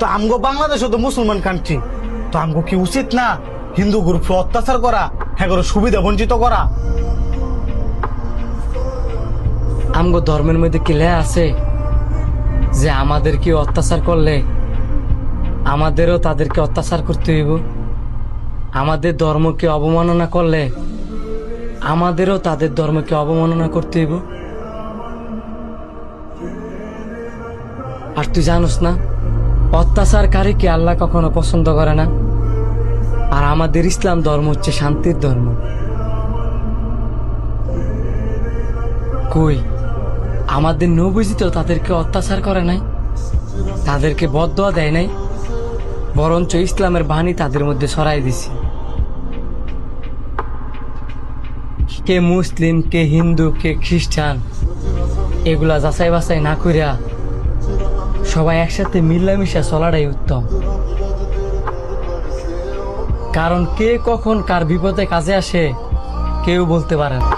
তো আমগো বাংলাদেশও তো মুসলমান কান্ট্রি, তো আমগো কি উচিত না হিন্দু গ্রুপ অত্যাচার করা, হ্যাঁ সুবিধা বঞ্চিত করা? আমগো ধর্মের মধ্যে কি লেখা আছে যে আমাদেরকে অত্যাচার করলে আমাদেরও তাদেরকে অত্যাচার করতে হইব? আমাদের ধর্মকে অবমাননা করলে আমাদেরও তাদের ধর্মকে অবমাননা করতে হইব? আর তুই জানোস না, অত্যাচারকারীকে আল্লাহ কখনো পছন্দ করে না। আর আমাদের ইসলাম ধর্ম হচ্ছে শান্তির ধর্ম। কই আমাদের নবীজি তো তাদেরকে অত্যাচার করে নাই, তাদেরকে বদদোয়া দেয় নাই, বরঞ্চ ইসলামের বাণী তাদের মধ্যে ছড়াই দিছে। কে মুসলিম, কে হিন্দু, কে খ্রিস্টান, এগুলা যাচাই বাছাই না কইরা সবাই একসাথে মিলামিশা চলাটাই উত্তম। কারণ কে কখন কার বিপদে কাজে আসে কেউ বলতে পারে না।